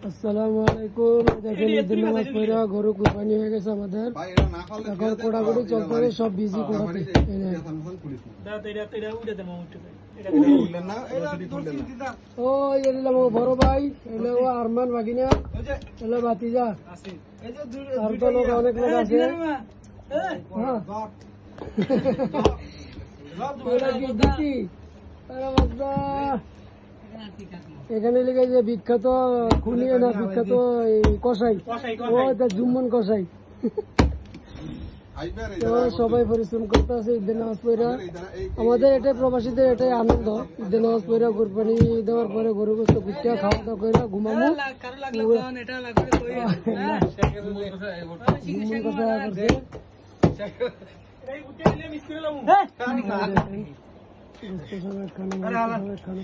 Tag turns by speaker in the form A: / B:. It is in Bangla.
A: আসসালামু আলাইকুম। দেখেন ঈদের নামাজ পড়া গরু কুরবানি হয়ে গেছে আমাদের। এখন কোড়াকুড়ি চলতে সব বিজি কোড়াতে। ও এলাম বড় ভাই, এলো আরমান বাগিনা, এলো ভাতিজা, আর তো লোক অনেক লোক আছে। এখানে লেগে যে বিখ্যাত খুনিয়ে না বিখ্যাত কসাই, ও জুম্মন কসাই। তো সবাই পরিশ্রম করতে আছে ঈদের নামাজ পড়া। আমাদের এটাই প্রবাসীদের এটাই আনন্দ, ঈদের নামাজ পড়া কুরবানি দেওয়ার পরে গরু গোস্ত কুচা খাওয়া দাওয়া করে ঘুমাবো। খানো